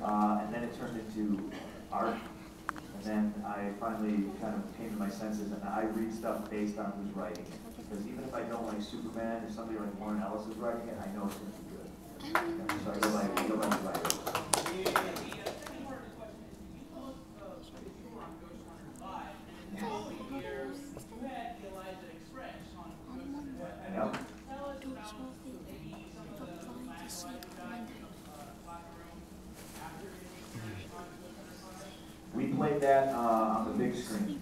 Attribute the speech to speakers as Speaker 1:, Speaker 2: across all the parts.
Speaker 1: and then it turned into art. And then I finally kind of came to my senses, and I read stuff based on who's writing it. Because even if I don't like Superman, if somebody like Warren Ellis is writing it, I know it's going to be good. So I go by the writer. We played that on the big screen,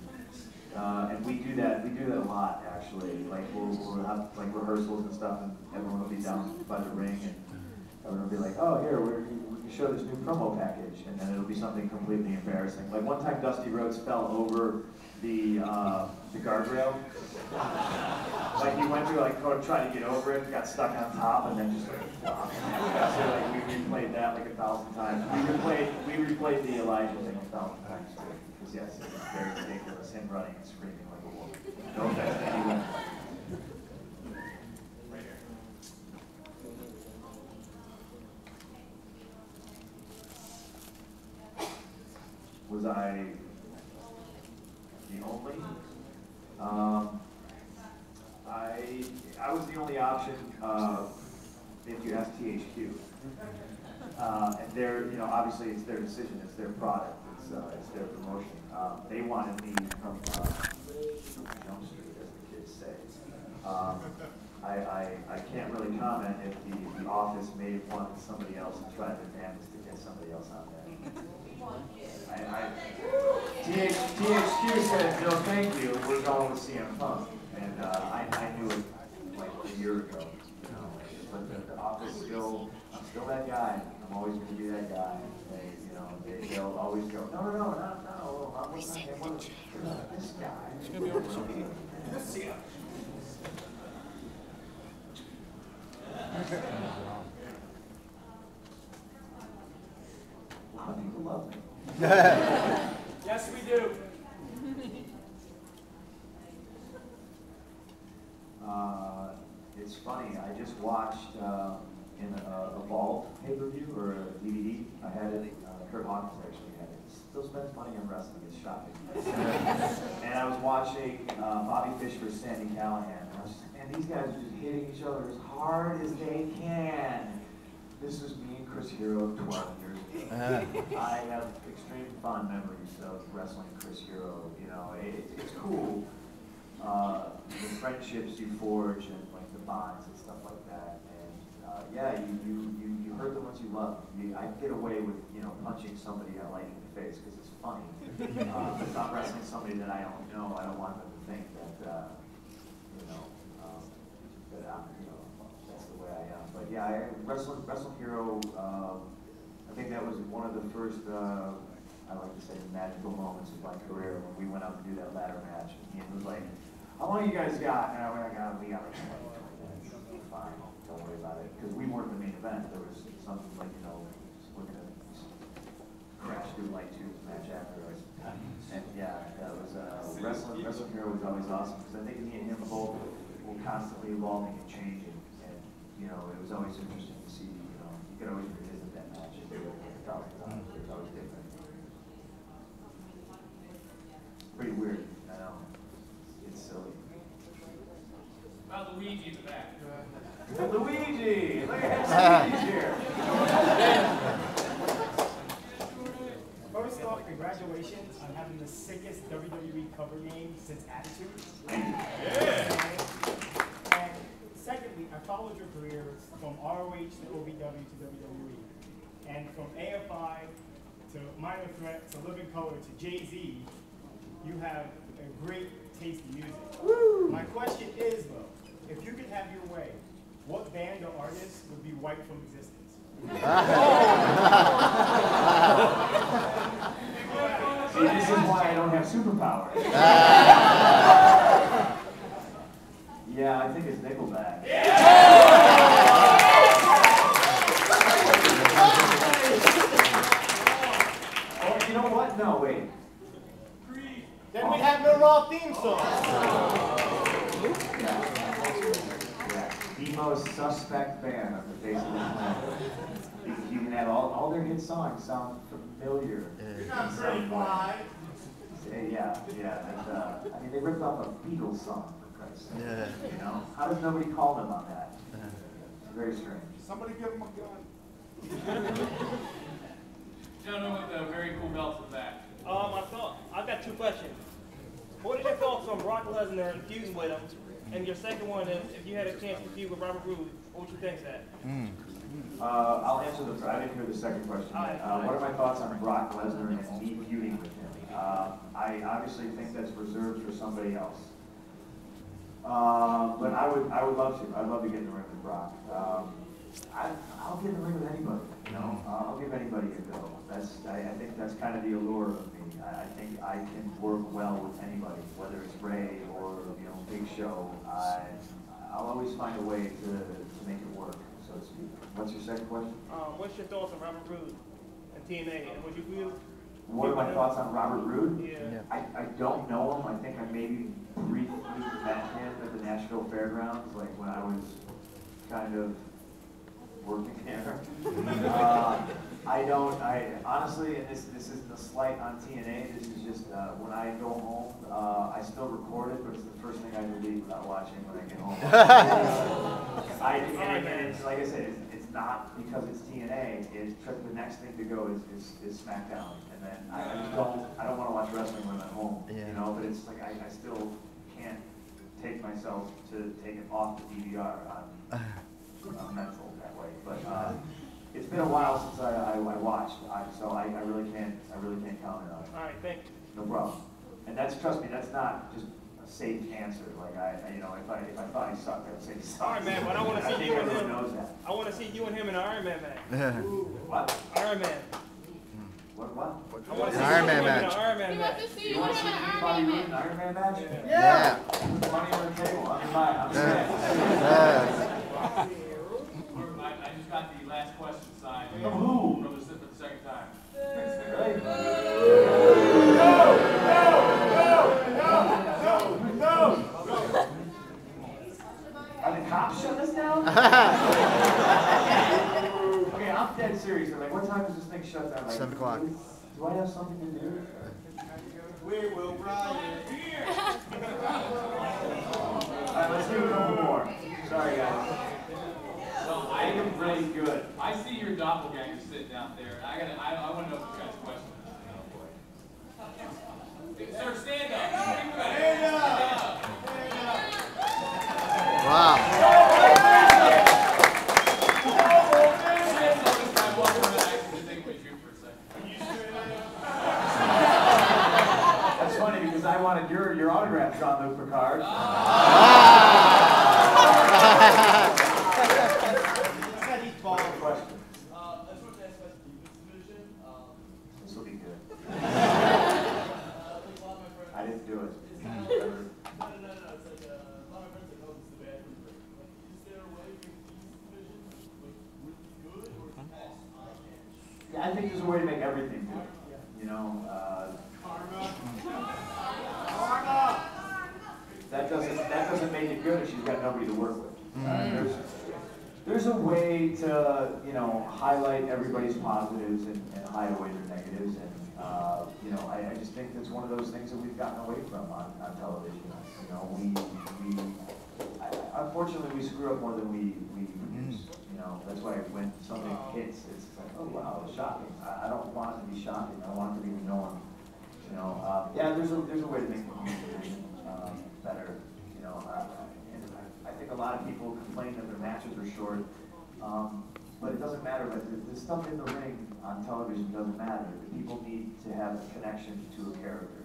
Speaker 1: and we do that a lot actually. Like we'll have like rehearsals and stuff, and everyone will be down by the ring, and everyone will be like, "Oh, here we can show this new promo package," and then it'll be something completely embarrassing. Like one time, Dusty Rhodes fell over the guardrail. Like he went to like try to get over it, got stuck on top, and then just like flopped. So like we replayed that like 1,000 times. We replayed the Elijah thing 1,000 times too, because yes, it's very ridiculous. Him running and screaming like a wolf. No offense to anyone. Was I the only? I was the only option if you ask THQ. And they're, you know, obviously it's their decision, it's their product, it's their promotion. They wanted me from Jump Street, as the kids say. I can't really comment if the office may have wanted somebody else and tried their damnedest to get somebody else on there. THQ said, no thank you, we're going with CM Punk. And I knew it like a year ago. You know, but the office still, I'm still that guy. I'm always going to be that guy. They'll always go, no, I'm with this guy. It's going to be over soon. See ya. A lot of people love me.
Speaker 2: Yes, we do.
Speaker 1: It's funny, I just watched in a Vault pay-per-view or a DVD. I had it, Kurt Hawkins actually had it. Still spends money on wrestling, it's shocking. And I was watching Bobby Fish versus Sami Callihan. And these guys are just hitting each other as hard as they can. This was me and Chris Hero 12 years ago. I have extreme fond memories of wrestling Chris Hero. You know, it's cool. The friendships you forge and like the bonds and stuff like that. And yeah, you hurt the ones you love. I get away with, you know, punching somebody I like in the face because it's funny. If I'm wrestling somebody that I don't know, I don't want them to think that that I'm, you know, that's the way I am. But yeah, Wrestle Hero. I think that was one of the first, I like to say, magical moments of my career when we went out to do that ladder match. And Ian was like, "How long you guys got?" And we got like 20 minutes. Fine, don't worry about it. Because we weren't the main event. There was something like, you know, we're gonna crash through light tubes match after us. And yeah, that was Wrestle Hero was always awesome because I think me and him both were constantly evolving and changing. And you know, it was always interesting to see. You know, you could always revisit that match and do it 1,000 times. It was always different. Pretty weird, I know. It's silly.
Speaker 2: About Luigi in the back.
Speaker 1: Luigi! Look at Luigi here!
Speaker 3: First off, congratulations on having the sickest WWE cover name since Attitude.
Speaker 2: Yeah.
Speaker 3: And secondly, I followed your career from ROH to OVW to WWE. And from AFI to Minor Threat to Living Color to Jay-Z, you have a great taste in music. Woo. My question is, though, if you could have your way, what band or artist would be wiped from existence?
Speaker 1: See, this is why I don't have superpowers. Yeah, I think it's Nickelback. Oh, you know what? No, wait.
Speaker 3: Then we have no Raw theme song.
Speaker 1: Yeah. the most suspect band on the face of the planet. Because you can have all their hit songs sound familiar.
Speaker 4: You're not pretty fly.
Speaker 1: Yeah. And, I mean, they ripped off a Beatles song, for Christ's sake.
Speaker 5: Yeah.
Speaker 1: You know? How does nobody call them on that? It's very strange.
Speaker 4: Somebody give him a gun.
Speaker 2: Gentleman with the very cool belt in the back.
Speaker 6: I've got two questions. What are your thoughts on Brock Lesnar and feuding with him? And your second one is, if you had a chance to feud with Robert Roode, what would you think of that?
Speaker 1: I'll answer I didn't hear the second question. What are my thoughts on Brock Lesnar and me feuding with him? I obviously think that's reserved for somebody else. But I would love to. I'd love to get in the ring with Brock. I'll get in the ring with anybody. You know, I'll give anybody a go. I think that's kind of the allure of me. I think I can work well with anybody, whether it's Ray or Big Show. I'll always find a way to make it work, so to speak. What's your second question?
Speaker 6: What's your thoughts on Robert Roode and TNA? And would you feud?
Speaker 1: What are my thoughts on Robert Roode?
Speaker 6: Yeah.
Speaker 1: I don't know him. I think I maybe briefly met him at the Nashville Fairgrounds, like when I was kind of working there. I honestly, and this isn't a slight on TNA, this is just when I go home, I still record it, but it's the first thing I delete without watching when I get home. And it's, like I said, it's not because it's TNA, the next thing to go is SmackDown. And then I don't want to watch wrestling when I'm at home, but it's like I still can't take myself to take it off the DVR. I'm mental that way, but it's been a while since I watched, so I really can't comment on it.
Speaker 6: All right, thank you.
Speaker 1: No problem. And trust me, that's not just a safe answer. Like if I thought he sucked, I'd say he sucked.
Speaker 6: All right, man, but I want to see you and
Speaker 1: everyone
Speaker 6: him.
Speaker 1: knows that.
Speaker 6: I want to see you and him in an Iron Man match.
Speaker 1: What?
Speaker 6: Iron Man.
Speaker 1: What?
Speaker 6: I want to see
Speaker 5: Iron
Speaker 6: you
Speaker 5: Man
Speaker 6: in an
Speaker 5: match.
Speaker 6: Iron Man
Speaker 7: We
Speaker 6: match.
Speaker 7: want to see
Speaker 1: You
Speaker 7: you
Speaker 1: want
Speaker 7: in
Speaker 1: to see
Speaker 7: an
Speaker 1: me
Speaker 7: Iron Man
Speaker 1: an
Speaker 7: match.
Speaker 1: Iron Man match?
Speaker 5: Yeah.
Speaker 1: Put money on the table. I'm saying.
Speaker 2: I just got the last question signed.
Speaker 1: From who?
Speaker 2: For the second time.
Speaker 1: Really?
Speaker 4: No!
Speaker 1: Are the cops shutting us down? Okay, I'm dead serious. I'm like, what time does this thing shut down? Like,
Speaker 5: 7 o'clock.
Speaker 1: Do I have something to do?
Speaker 4: We will ride it.
Speaker 1: All right, let's do a couple more. Sorry, guys.
Speaker 2: Well, I am really good. I see your doppelganger sitting out there. I want to know this guy's question. Sir, stand up. Stand up.
Speaker 5: Wow.
Speaker 1: That's funny because I wanted your autograph, Jean-Luc Picard. Question. This will be good. I didn't do it. Yeah, I think there's a way to make everything good. That doesn't make it good if she's got nobody to work with. There's a way to highlight everybody's positives and hide away their negatives, and I just think that's one of those things that we've gotten away from on television. Unfortunately we screw up more than we produce. That's why when something hits, it's like, oh wow, it's shocking. I don't want it to be shocking. I want it to be known. Yeah, there's a way to make the communication better. And I think a lot of people complain that their matches are short, but it doesn't matter. But the stuff in the ring on television doesn't matter. The people need to have a connection to a character.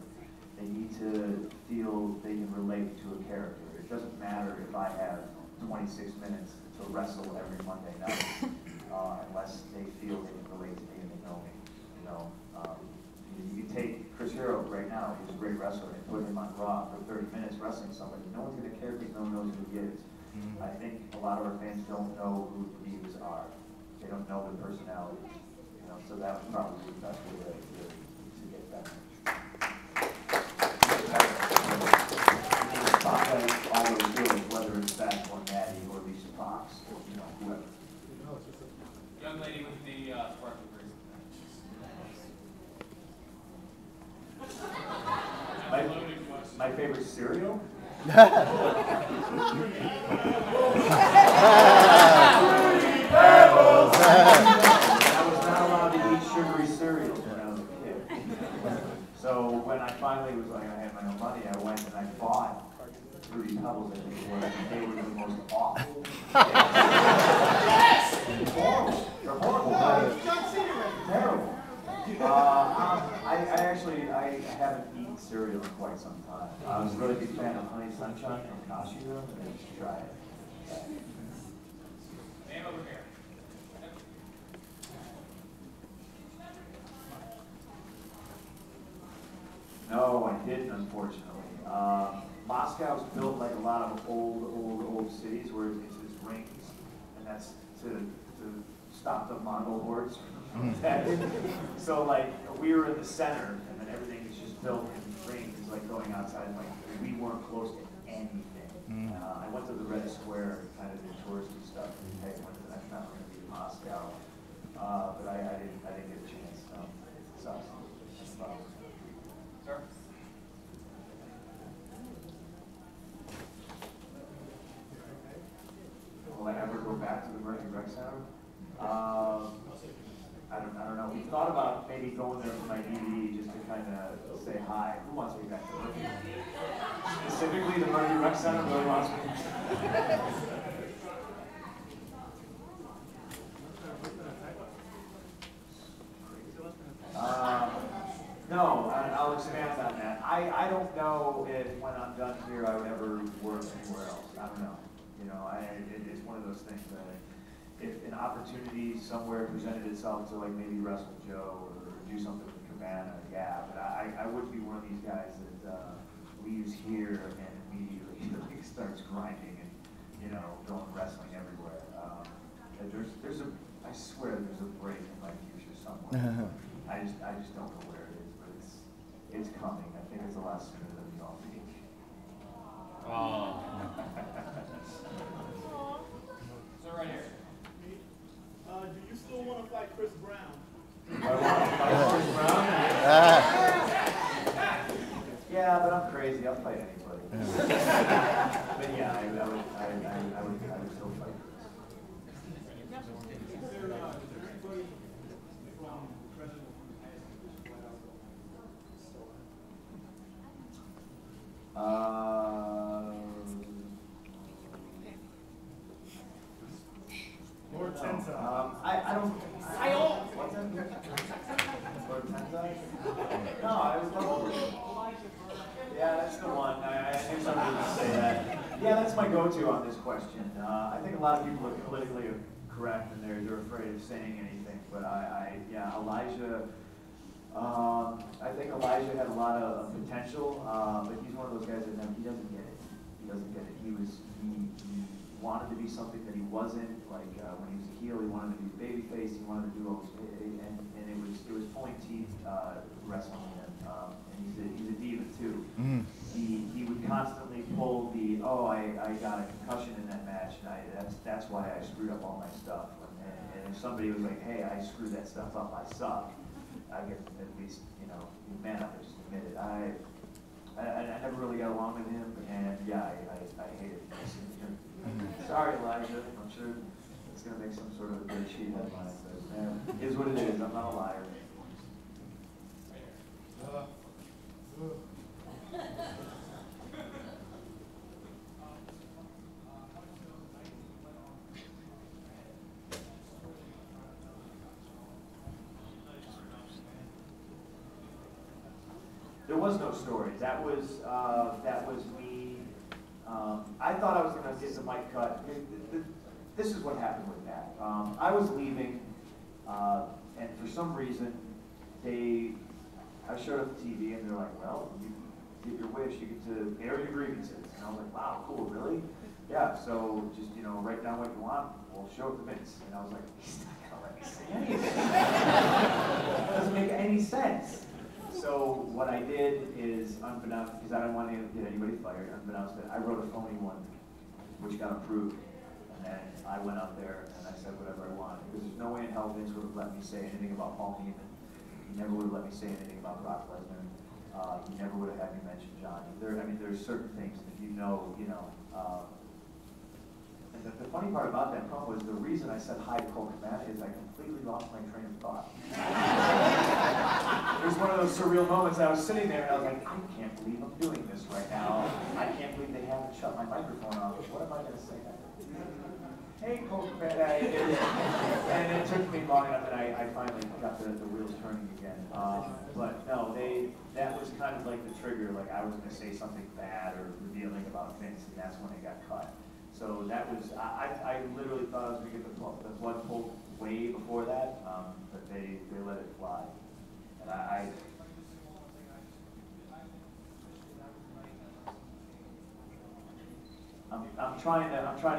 Speaker 1: They need to feel they can relate to a character. It doesn't matter if I have 26 minutes to wrestle every Monday night, unless they feel they can relate to me and they know me. You can take Chris Hero right now, he's a great wrestler, and put him on Raw for 30 minutes wrestling somebody. No one's going to care because no one knows who he is. I think a lot of our fans don't know who the Divas are. They don't know their personality. So that would probably be the best way to get that. Spotlight always good, whether it's Beth or Natty or Lisa Pop. favorite cereal? I was not allowed to eat sugary cereals when I was a kid. So when I finally was like, I had my own money, I went and I bought Fruity Pebbles, I think it was, and they were the most awful. They're horrible. They're horrible. Terrible. I haven't eaten cereal in quite some time. I was a really big fan of Honey Sunshine from Casio, and I used to try it.
Speaker 2: Name over here.
Speaker 1: No, I didn't, unfortunately. Moscow's built like a lot of old cities where it's just rings, and that's to stop the Mongol hordes from attacking. So like we were in the center, and then everything is just built in rings, like going outside. Like we weren't close to anything. I went to the Red Square, kind of did touristy stuff. I went to the next time we're going to be in Moscow, but I didn't get a chance. It sucks.
Speaker 2: Sir?
Speaker 1: Will I ever go back to the Mercury Rec Center? I don't know. We thought about maybe going there for my DVD just to kind of say hi. Who wants me back to Mercury? Specifically, the Mercury Rec Center really wants me. No, I'll expand on that. I don't know if when I'm done here I would ever work anywhere else. I don't know. You know, it's one of those things that if an opportunity somewhere presented itself to like maybe wrestle Joe or do something with Cabana, yeah, but I wouldn't be one of these guys that leaves here and immediately starts grinding and, you know, going wrestling everywhere. I swear there's a break in my future somewhere. I just don't know where it is, but it's coming. I think it's a lot sooner than we all think.
Speaker 2: So right here.
Speaker 4: Do you still want to fight Chris Brown?
Speaker 1: Do I want to fight Chris Brown? Yeah, but I'm crazy. I'll fight anybody. But yeah, I would still fight Chris.
Speaker 3: Lord Tensai.
Speaker 1: I don't. What's that? Lord Tensai? No, I was double. Yeah, that's the one. I knew somebody would say that. Yeah, that's my go-to on this question. I think a lot of people are politically correct and they're afraid of saying anything. But yeah, Elijah. I think Elijah had a lot of potential, but he's one of those guys that he doesn't get it. He doesn't get it. He wanted to be something that he wasn't. Like when he was a heel, he wanted to be babyface. He wanted to do all this, and it was pulling teeth wrestling him. And he's a diva too. He would constantly pull the I got a concussion in that match, and that's why I screwed up all my stuff. And if somebody was like, hey, I screwed that stuff up, I suck. I get at least, you know, man up and just admit it. I never really got along with him, and yeah, I hated him. Sorry, Elijah. I'm sure it's going to make some sort of a great sheet headline, but it is what it is. I'm not a liar. There was no story. That was me. I thought I was going to get the mic cut. This is what happened with that. I was leaving, and for some reason, I showed up to TV, and they're like, "Well, you get your wish. You get to air your grievances." And I was like, "Wow, cool, really?" Yeah. So just write down what you want. We'll show it to Vince. And I was like, "He's not gonna let me say anything. It doesn't make any sense." So what I did is, unbeknownst, because I don't want to get anybody fired, unbeknownst that I wrote a phony one, which got approved. And then I went out there and I said whatever I wanted. Because there's no way in hell Vince would have let me say anything about Paul Heyman. He never would have let me say anything about Brock Lesnar. he never would have had me mention Johnny. I mean, there's certain things that you know. And the funny part about that promo is the reason I said hi to Cole Kmet is I completely lost my train of thought. It was one of those surreal moments. I was sitting there and I was like, I can't believe I'm doing this right now. I can't believe they haven't shut my microphone off. What am I going to say now? Hey, Cole Kmet. And it took me long enough that I finally got the wheels turning again. But no, that was kind of like the trigger. Like I was going to say something bad or revealing about Vince, and that's when it got cut. So that was, I literally thought I was going to get the blood pulled way before that, but they let it fly. And I'm trying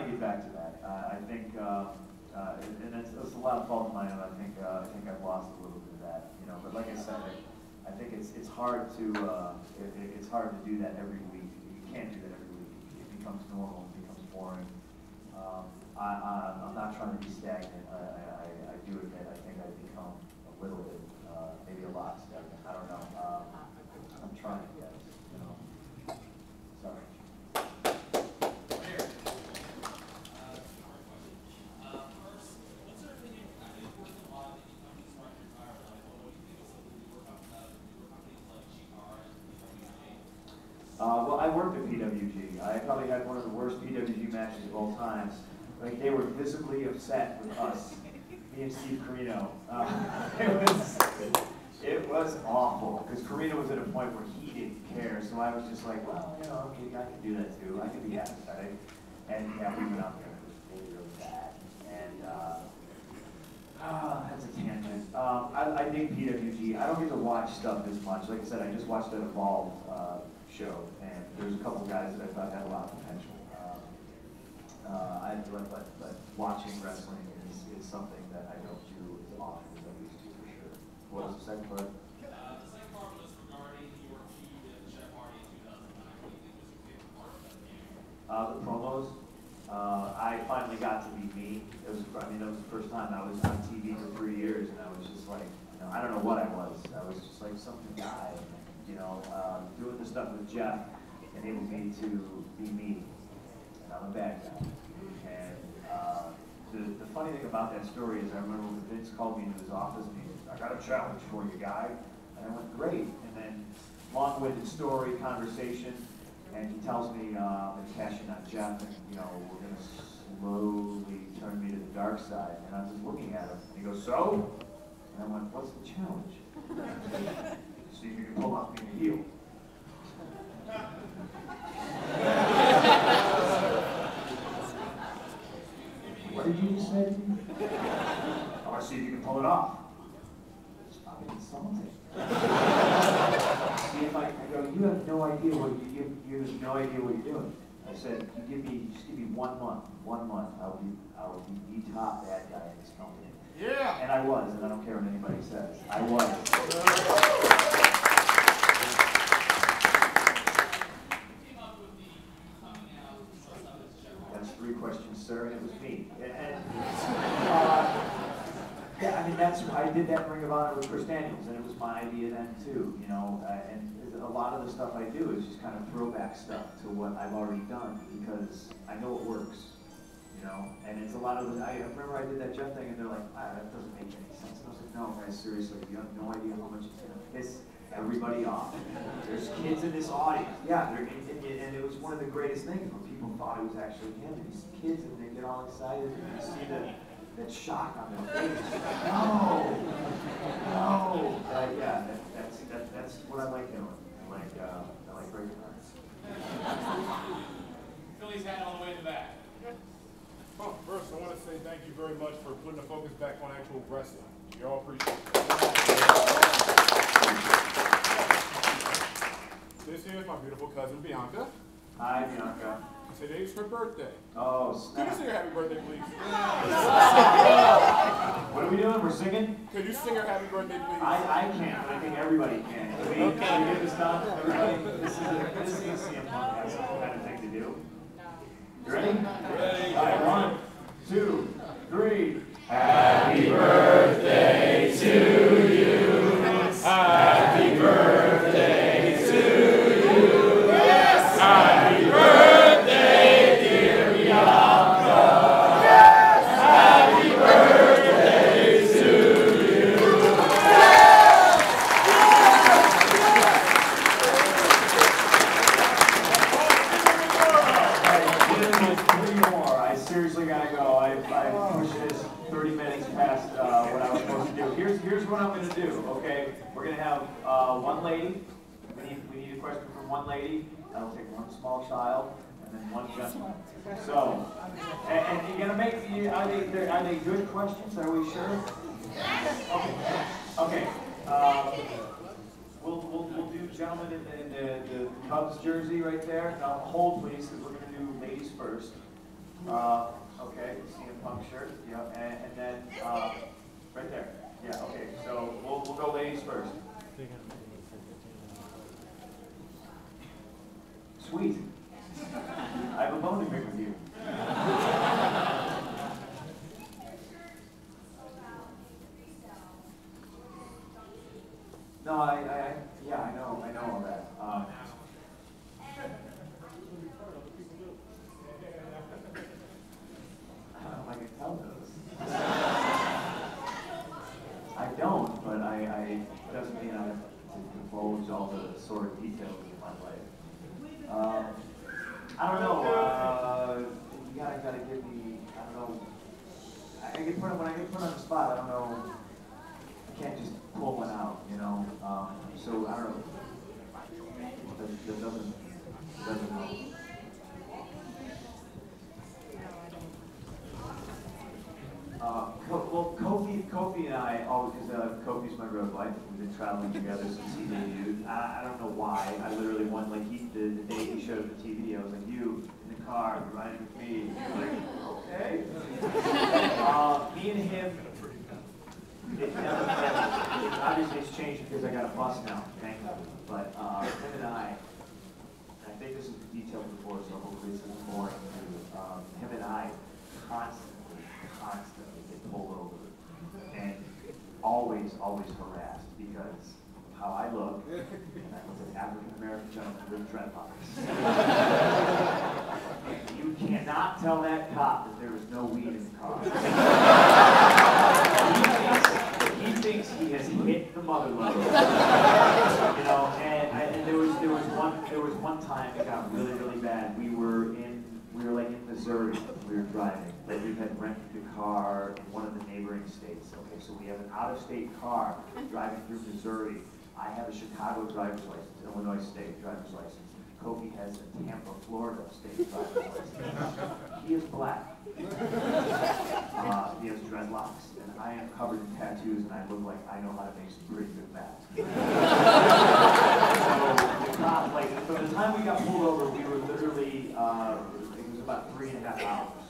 Speaker 1: to get back to that. I think, and it's a lot of fault of mine, and I think I've lost a little bit of that, you know. But like I said, I think it's hard to it's hard to do that every week. You can't do that every week. It becomes normal. Boring. I'm not trying to be stagnant. I do admit I think I've become a little bit, maybe a lot stagnant. I don't know. I'm trying to get it, you know. Sorry. Well, I worked at PWG. I probably had one of the worst PWG matches of all time. Like, they were visibly upset with us, me and Steve Corino. It was awful, because Corino was at a point where he didn't care, so I was just like, well, you know, okay, I can do that too. I can be apathetic. And yeah, we went out there, it was really, really bad. And, that's a tangent. I dig PWG. I don't get to watch stuff as much. Like I said, I just watched that Evolve show, and there's a couple guys that I thought had a lot of potential. But watching wrestling is something that I don't do as often as I used to, for sure. What was the second part?
Speaker 2: The second part was regarding your feud at Jeff Hardy in 2009. What do you think was your favorite part of that game?
Speaker 1: The promos. I finally got to be me. That was the first time I was on TV for 3 years, and I was just like, you know, I don't know what I was. I was just like some guy, you know, doing the stuff with Jeff enabled me to be me, and I'm a bad guy. And the funny thing about that story is I remember when Vince called me into his office and he said, I got a challenge for you, guy. And I went, great. And then long-winded story, conversation, and he tells me I'm cashing on Jeff, and you know, we're going to slowly turn me to the dark side. And I'm just looking at him, and he goes, so? And I went, what's the challenge? See if you can pull off being a heel. What did you just say to me? I want to see if you can pull it off. Stop it insulting. See if I go, you have no idea what you have no idea what you're doing. I said, just give me 1 month. 1 month, I will be the top bad guy in this company.
Speaker 4: Yeah.
Speaker 1: And I was, and I don't care what anybody says. I was. That's 3 questions, sir, and it was me. Yeah, I mean, I did that Ring of Honor with Chris Daniels, and it was my idea then too, you know, and a lot of the stuff I do is just kind of throwback stuff to what I've already done, because I know it works, you know, and it's a lot of the, I remember I did that Jeff thing, and they're like, that doesn't make any sense, and I was like, no, guys, seriously, you have no idea how much it's going to piss everybody off. There's kids in this audience, yeah, and it was one of the greatest things when people thought it was actually him, and these kids, and they get all excited, and you see that shock on their face. No. Yeah, that's what I like doing. I like breaking hearts.
Speaker 2: Philly's hat all the way in the back.
Speaker 4: Well, first, I want to say thank you very much for putting the focus back on actual wrestling. We all appreciate it. This here is my beautiful cousin, Bianca.
Speaker 1: Hi, Bianca.
Speaker 4: Today's her birthday.
Speaker 1: Oh,
Speaker 4: Could you
Speaker 1: snap.
Speaker 4: sing her happy birthday, please?
Speaker 1: What are we doing? We're singing?
Speaker 4: Could you sing her happy birthday, please?
Speaker 1: I can't, but I think everybody can. Can we get this done? Everybody, this is a CM Punk kind of thing to do. You ready? Ready. All right, 1, 2, 3. Happy birthday to you. Happy birthday Okay, we're gonna have one lady. We need a question from one lady. That'll take one small child and then one gentleman. So, and you're gonna make are they good questions? Are we sure? Okay. We'll do gentlemen in the Cubs jersey right there. Now hold please, because we're gonna do ladies first. Okay, CM Punk shirt. Yeah, and then right there. Yeah. Okay. So we'll go ladies first. Sweet. I have a bone to pick with you. No, yeah, I know all that. I don't know if I can tell those. I don't, but it doesn't mean I have to divulge all the sort of details of my life. I don't know. You gotta give me. I don't know. When I get put on the spot, I don't know. I can't just pull one out, you know. So I don't know. That doesn't help. Well, Kofi and I always, because Kofi's my road wife. We've been traveling together since he debuted. I don't know why. I literally won, like, the day he showed up the TV, I was like, you, in the car, you're riding with me. Like, okay. Me and him, it never happened. Obviously it's changed because I got a bus now, thank you. But him and I think this is detailed before, so hopefully this isn't boring to you. Him and I constantly get pulled over and always harassed because of how I look, and I was an African-American gentleman with dreadlocks. You cannot tell that cop that there was no weed in the car. He thinks he has hit the mother lode. You know, and there was one time it got really bad. We were like in Missouri. We were driving, but we had rented a car in one of the neighboring states. Okay, so we have an out-of-state car driving through Missouri. I have a Chicago driver's license, Illinois state driver's license. Kofi has a Tampa, Florida state driver's license. He is black. He has dreadlocks, and I am covered in tattoos, and I look like I know how to make some pretty good math. So the cop, like, from the time we got pulled over, we were literally, it was about 3.5 hours,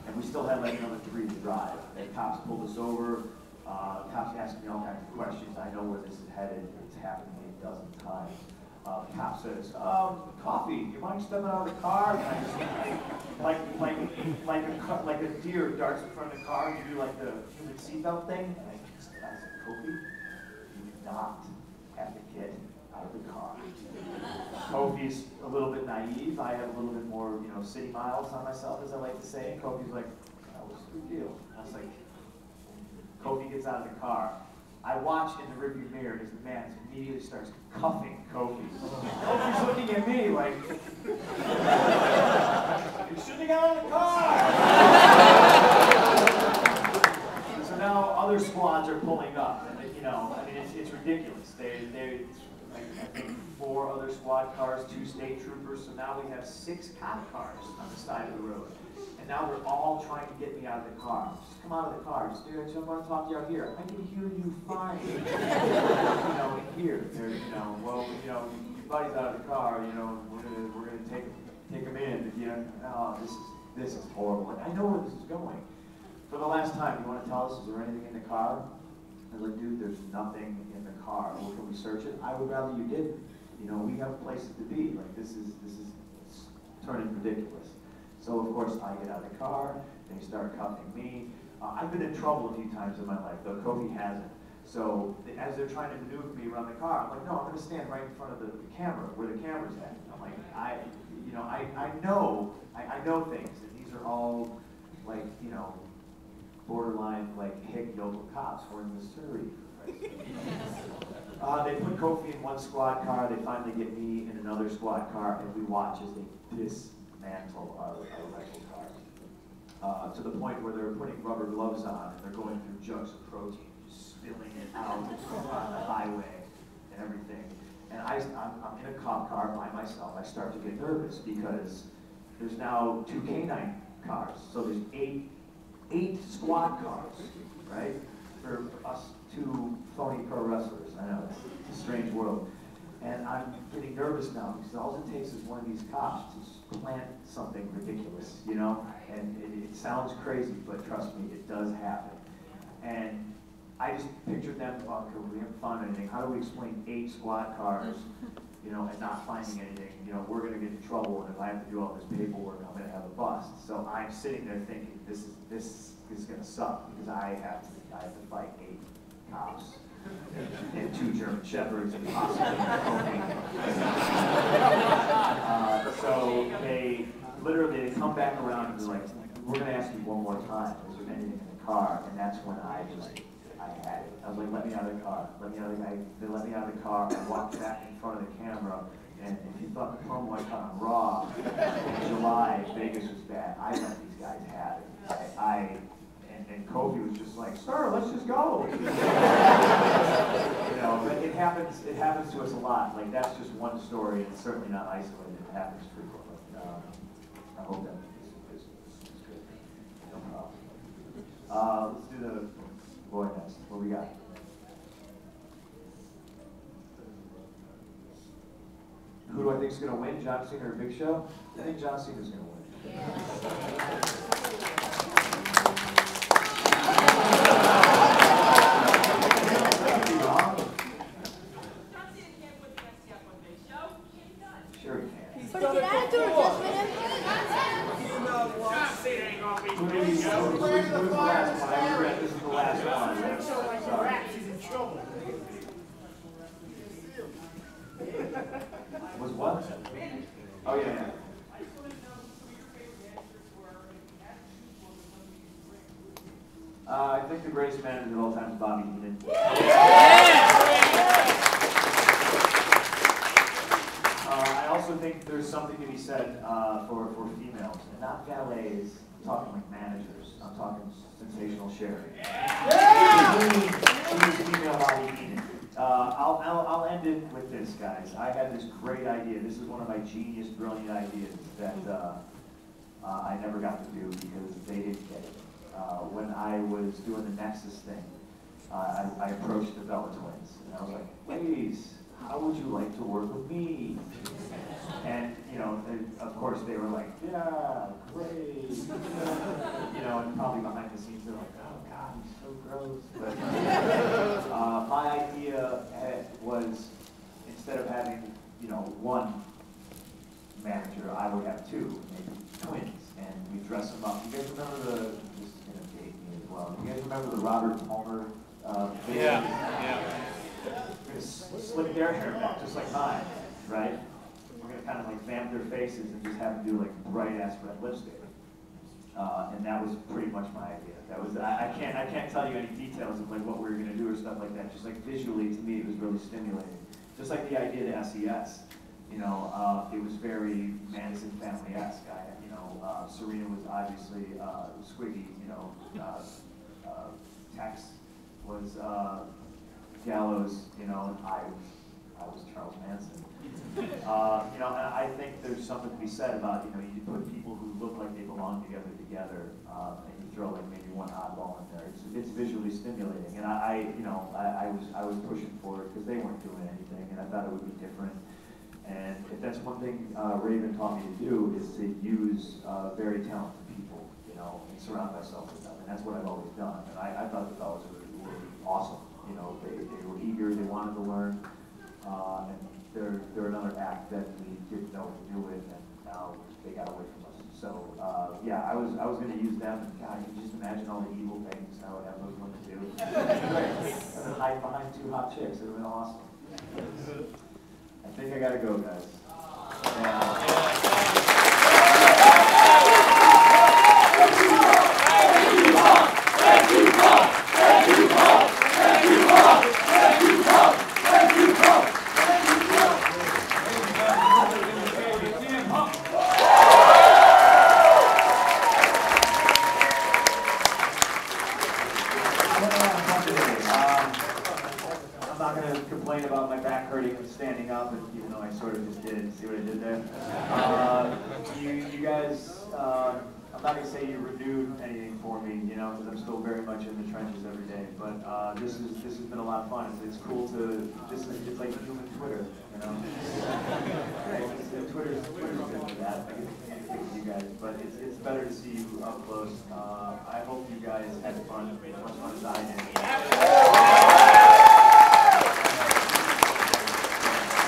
Speaker 1: and we still had like another 3 to drive. And cops pulled us over. Cops asked me all kinds of questions. I know where this is headed. It's happened to me a dozen times. The cop says, Coffee, you mind stepping out of the car? And I just like a deer darts in front of the car, and you do like the human seatbelt thing. And I said, Kofi, you do not have to get out of the car. Kofi's a little bit naive. I have a little bit more, city miles on myself, as I like to say. And Kofi's like, what's the big deal? I was like, Kofi gets out of the car. I watch in the rearview mirror as the man immediately starts cuffing Kofi. Kofi's looking at me like, you shouldn't have got out of the car. So now other squads are pulling up, and it's ridiculous. Like, I think 4 other squad cars, 2 state troopers. So now we have 6 cop cars on the side of the road. And now they're all trying to get me out of the car. Just come out of the car. Just, dude, I just want to talk to you out here. I can hear you fine. In here. Your buddy's out of the car. We're gonna take him in. Oh, this is horrible. Like, I know where this is going. For the last time, you want to tell us, is there anything in the car? I was like, dude, there's nothing in the car. Well, can we search it? I would rather you didn't. We have places to be. Like, this is turning ridiculous. So of course I get out of the car, they start cuffing me. I've been in trouble a few times in my life, though Kofi hasn't. So as they're trying to maneuver me around the car, I'm like, no, I'm going to stand right in front of the camera, where the camera's at. I'm like, I know things, and these are all like, borderline like hick yokel cops. We're in Missouri. They put Kofi in one squad car. They finally get me in another squad car, and we watch as they dismantle our rental car to the point where they're putting rubber gloves on and they're going through jugs of protein, just spilling it out on the highway and everything. And I'm in a cop car by myself. I start to get nervous because there's now 2 canine cars. So there's eight squad cars, right? For us 2 phony pro wrestlers. I know, it's a strange world. And I'm getting nervous now because all it takes is one of these cops to plant something ridiculous, you know? And it sounds crazy, but trust me, it does happen. And I just pictured them, okay, we haven't found anything. How do we explain 8 squad cars, you know, and not finding anything? You know, we're gonna get in trouble, and if I have to do all this paperwork, I'm gonna have a bust. So I'm sitting there thinking, this is gonna suck because I have to fight 8 cops and 2 German shepherds and possibly a pony. So they literally come back around and they're like, we're gonna ask you one more time, is there anything in the car? And that's when I had it. I was like, let me out of the car. They let me out of the car. I walked back in front of the camera, and if you thought the promo I cut on Raw in July, Vegas was bad, I let these guys have it. And Kofi was just like, sir, let's just go. You know, but it happens to us a lot. Like, that's just one story, and it's certainly not isolated. It happens frequently. I hope that is good. No problem. Let's do the boy next. What we got? Who do I think is going to win, John Cena or Big Show? I think John Cena's going to win. Sure he can.
Speaker 7: But did I do adjustment?
Speaker 1: Who's the last one? I regret this is the last one. Sorry.
Speaker 3: He's in trouble.
Speaker 1: Was what? Oh, yeah. I think the greatest manager of all time is Bobby Heenan. I also think there's something to be said for females, and not valets. I'm talking like managers. I'm talking sensational Sherry. She's female Bobby Heenan. I'll end it with this, guys. I had this great idea. This is one of my genius, brilliant ideas that I never got to do because they didn't get it. When I was doing the Nexus thing, I approached the Bella Twins, and I was like, ladies, how would you like to work with me? And, you know, of course they were like, yeah, great. You know, and probably behind the scenes they're like, oh God, he's so gross. But my idea was, instead of having, you know, one manager, I would have 2, maybe twins, and we dress them up. You guys remember this is going to date me as well. You guys remember the Robert Palmer video?
Speaker 2: Yeah.
Speaker 1: We're going to slick their hair back, just like mine, right? We're going to kind of like vamp their faces and just have them do like bright-ass red lipstick. And that was pretty much my idea. That was I can't tell you any details of like what we were going to do or stuff like that. Just like visually, to me, it was really stimulating. Just like the idea to SES. You know, it was very Madison Family-esque. You know, Serena was obviously Squiggy. You know, Tex was Gallows. You know, and I was Charles Manson. You know, and I think there's something to be said about, you know, you put people who look like they belong together, and you throw like maybe one oddball in there. It's visually stimulating, and I was pushing for it because they weren't doing anything, and I thought it would be different. And if that's one thing Raven taught me to do, is to use very talented people, you know, and surround myself with them, and that's what I've always done. And I thought the fellas were awesome. You know, they were eager, they wanted to learn, and they're another act that we didn't know what to do with, and now they got away from us. So yeah, I was going to use them, and God, you can just imagine all the evil things I would have those women do. Great. And then hide behind 2 hot chicks. It would have been awesome. I think I gotta go, guys. always complain about my back hurting and standing up, and even though I sort of just did it. See what I did there? You guys, I'm not going to say you renewed anything for me, you know, because I'm still very much in the trenches every day. But this has been a lot of fun. It's cool to, it's like human Twitter, you know? Right, Twitter's good for that. I can communicate with you guys, but it's better to see you up close. I hope you guys had fun, as much fun as I did.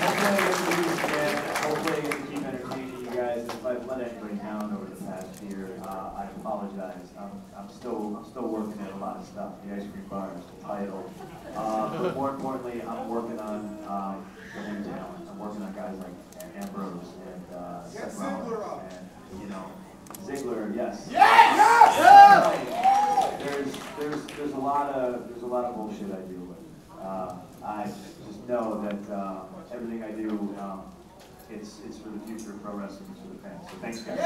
Speaker 1: Hopefully I get to do this again. Hopefully I get to keep entertaining you guys. If I've let anybody down over the past year, I apologize. I'm still working at a lot of stuff. The ice cream bar, the title. But more importantly, I'm working on the new talent. I'm working on guys like Ambrose and Seth Rollins and, you know, Ziggler. Yes. There's a lot of bullshit I deal with. I just know that everything I do, it's for the future of pro wrestling, it's for the fans. So thanks, guys.